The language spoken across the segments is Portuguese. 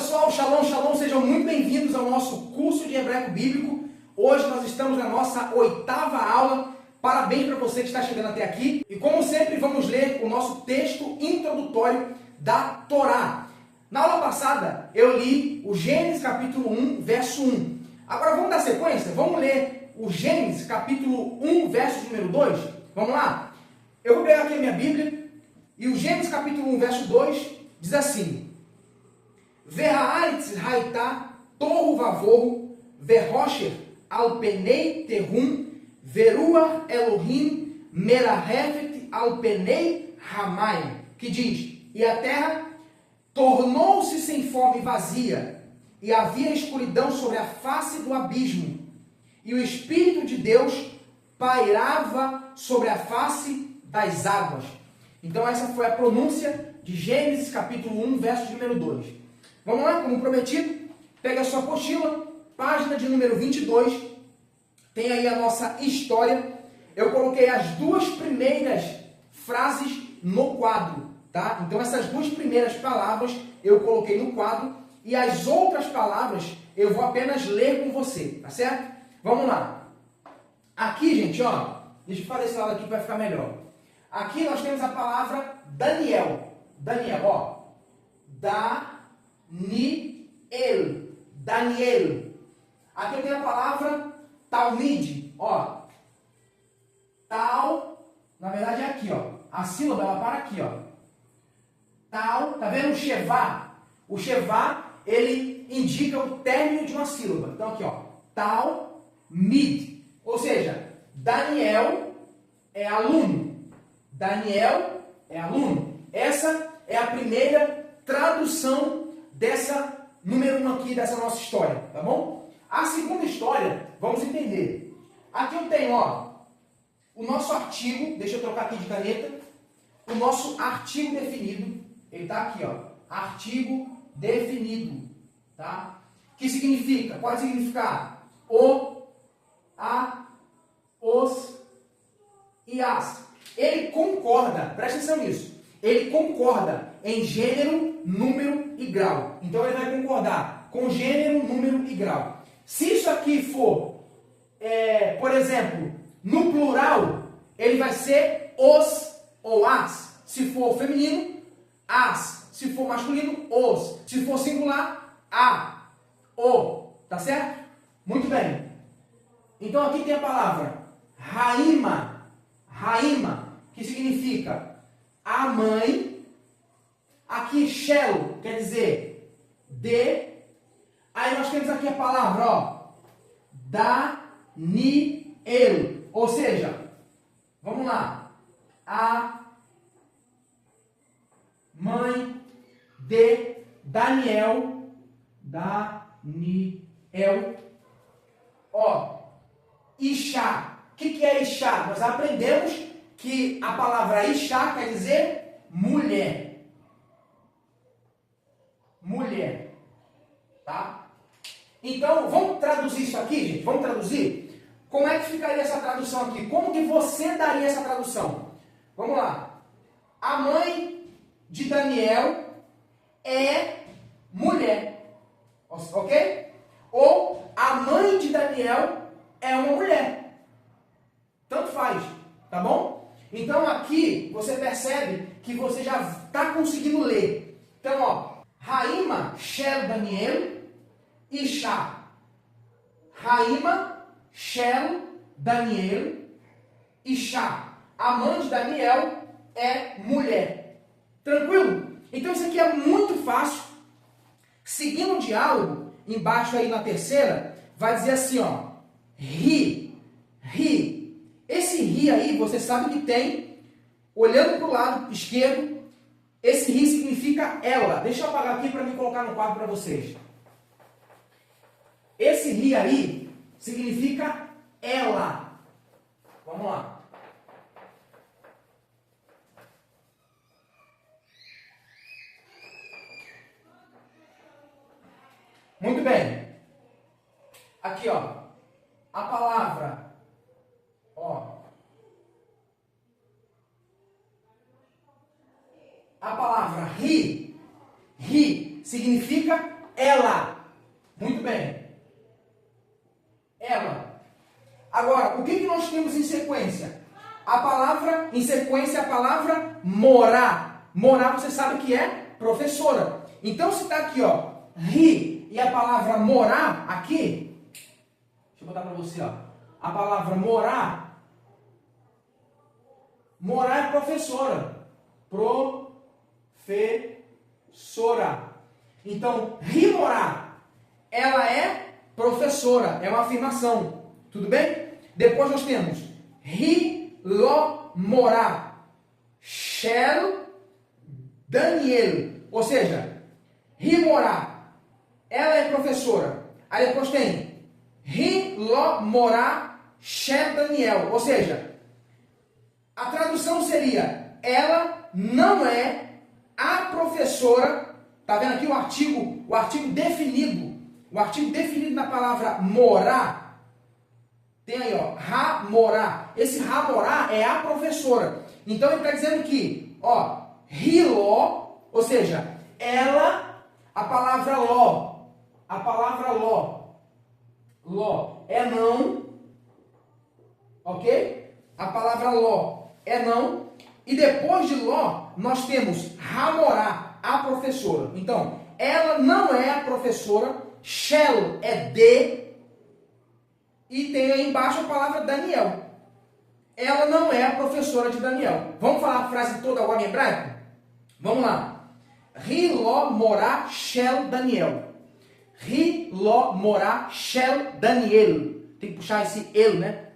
pessoal, Shalom, Shalom, sejam muito bem-vindos ao nosso curso de hebraico bíblico. Hoje nós estamos na nossa 8ª aula. Parabéns para você que está chegando até aqui. E como sempre, vamos ler o nosso texto introdutório da Torá. Na aula passada, eu li o Gênesis capítulo 1, verso 1. Agora vamos dar sequência? Vamos ler o Gênesis capítulo 1, verso número 2? Vamos lá? Eu vou pegar aqui a minha Bíblia. E o Gênesis capítulo 1, verso 2 diz assim: Verhaaretz haitá tohu vavohu, verrosher al penei terrum, veruach Elohim merahefet al penei hamayim. Que diz: e a terra tornou-se sem forma e vazia, e havia escuridão sobre a face do abismo, e o Espírito de Deus pairava sobre a face das águas. Então essa foi a pronúncia de Gênesis capítulo 1, verso número 2. Vamos lá, como prometido, pega a sua apostila, página de número 22, tem aí a nossa história. Eu coloquei as duas primeiras frases no quadro, tá? Então essas duas primeiras palavras eu coloquei no quadro e as outras palavras eu vou apenas ler com você, tá certo? Vamos lá. Aqui, gente, ó, deixa eu fazer esse lado aqui para ficar melhor. Aqui nós temos a palavra Daniel. Daniel, ó. Daniel. Aqui eu tenho a palavra Talmid, ó. Na verdade é aqui, ó. A sílaba ela para aqui, ó. Tá vendo o Shevá? O Shevá, ele indica o término de uma sílaba. Então aqui, ó. Talmid. Ou seja, Daniel é aluno. Daniel é aluno. Essa é a primeira tradução dessa número 1 aqui, dessa nossa história, tá bom? A segunda história, vamos entender. Aqui eu tenho, ó, o nosso artigo, deixa eu trocar aqui de caneta, o nosso artigo definido, ele tá aqui, ó, artigo definido, tá? Que significa, pode significar o, a, os e as. Ele concorda, presta atenção nisso, ele concorda em gênero, número e grau. Então ele vai concordar com gênero, número e grau. Se isso aqui for, por exemplo, no plural, ele vai ser os ou as. Se for feminino, as. Se for masculino, os. Se for singular, a, o. Tá certo? Muito bem. Então aqui tem a palavra Raima. Raima, que significa a mãe. Aqui, Shel, quer dizer de. Aí nós temos aqui a palavra, ó, Daniel. Ou seja, vamos lá. A mãe de Daniel. Daniel. Ó, Ishá. O que é Ishá? Nós aprendemos que a palavra Ishá quer dizer mulher. Mulher. Tá? Então, vamos traduzir isso aqui, gente? Vamos traduzir? Como é que ficaria essa tradução aqui? Como que você daria essa tradução? Vamos lá. A mãe de Daniel é mulher. Ok? Ou a mãe de Daniel é uma mulher. Tanto faz. Tá bom? Então, aqui, você percebe que você já está conseguindo ler. Então, ó. Raima, Shel, Daniel, Ishá. Raima, Shel, Daniel, Ishá. A mãe de Daniel é mulher. Tranquilo? Então isso aqui é muito fácil. Seguindo o diálogo, embaixo aí na terceira, vai dizer assim, ó. Ri. Esse ri aí, você sabe que tem, olhando para o lado esquerdo, esse ri significa ela. Deixa eu apagar aqui para me colocar no quadro para vocês. Esse ri aí significa ela. Vamos lá. Muito bem. Aqui, ó. A palavra, ó. A palavra ri significa ela. Muito bem. Ela. Agora, o que nós temos em sequência? A palavra, em sequência, a palavra morar. Morar, você sabe que é professora. Então, se está aqui, ó, ri, e a palavra morar aqui, deixa eu botar para você, ó. A palavra morar, morar é professora. Professora. Então, ri morar, ela é professora, é uma afirmação. Tudo bem? Depois nós temos ri lo morar, shel Daniel. Ou seja, ri morar, ela é professora. Aí depois tem ri lo morar, shel Daniel. Ou seja, a tradução seria, ela não é a professora. Tá vendo aqui o artigo definido. O artigo definido na palavra morar. Tem aí, ó, ra morar. Esse ra morar é a professora. Então ele está dizendo que, ó, riló, ou seja, ela, a palavra ló é não, ok? A palavra ló é não. E depois de ló, nós temos ra morar, a professora. Então, ela não é a professora, shel é de, e tem aí embaixo a palavra Daniel. Ela não é a professora de Daniel. Vamos falar a frase toda agora em hebraico? Vamos lá. Ri lo morá shel Daniel. Ri lo morá shel Daniel. Tem que puxar esse el, né?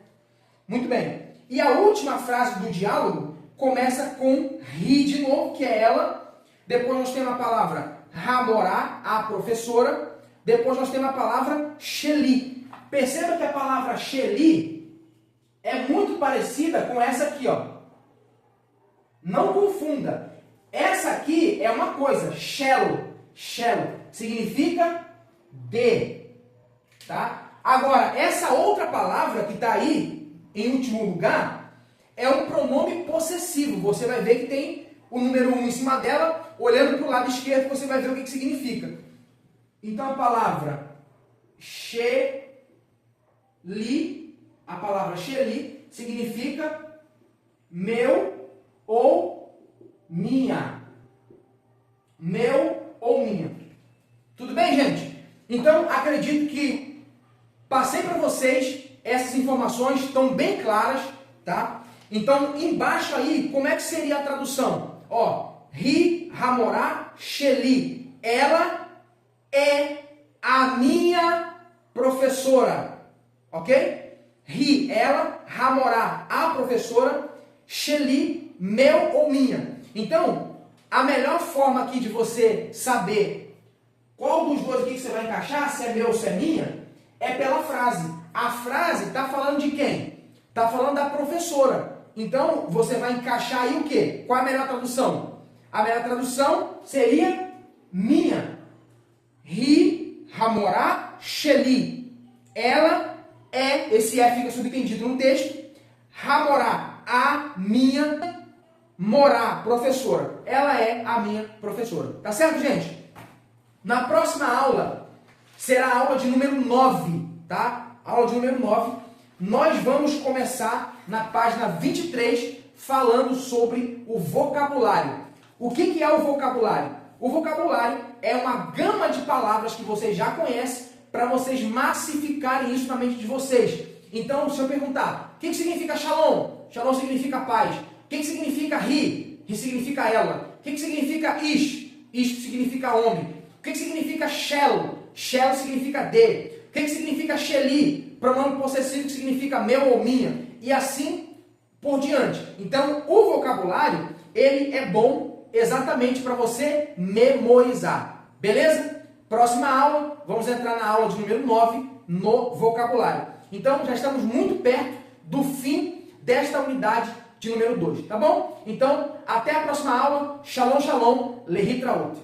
Muito bem. E a última frase do diálogo começa com ri de novo, que é ela. Depois nós temos a palavra ramorá, a professora. Depois nós temos a palavra sheli. Perceba que a palavra sheli é muito parecida com essa aqui, ó. Não confunda. Essa aqui é uma coisa, shell. Shell significa de, tá? Agora, essa outra palavra que está aí, em último lugar, é um pronome possessivo. Você vai ver que tem o número 1 em cima dela. Olhando para o lado esquerdo, você vai ver o que significa. Então, a palavra sheli, a palavra sheli, significa meu ou minha. Meu ou minha. Tudo bem, gente? Então, acredito que passei para vocês essas informações, estão bem claras, tá? Então, embaixo aí, como é que seria a tradução? Ó, ri, ramorá, sheli. Ela é a minha professora. Ok? Ri, ela, ramorá, a professora, sheli, meu ou minha. Então, a melhor forma aqui de você saber qual dos dois aqui que você vai encaixar, se é meu ou se é minha, é pela frase. A frase está falando de quem? Está falando da professora. Então, você vai encaixar aí o quê? Qual é a melhor tradução? A melhor tradução seria minha. Ri, ramorá, sheli. Ela é, esse é fica subentendido no texto. Ramorá, a minha, morá, professora. Ela é a minha professora. Tá certo, gente? Na próxima aula, será a aula de número 9, tá? Aula de número 9. Nós vamos começar na página 23, falando sobre o vocabulário. O que é o vocabulário? O vocabulário é uma gama de palavras que vocês já conhecem para vocês massificarem isso na mente de vocês. Então, se eu perguntar, o que significa shalom? Shalom significa paz. O que significa ri? Ri significa ela. O que significa ish? Ish significa homem. O que significa shel? Shel significa de. O que significa sheli? Pronome possessivo que significa meu ou minha. E assim por diante. Então, o vocabulário, ele é bom exatamente para você memorizar. Beleza? Próxima aula, vamos entrar na aula de número 9, no vocabulário. Então, já estamos muito perto do fim desta unidade de número 2, tá bom? Então, até a próxima aula. Shalom, shalom, lehitraot.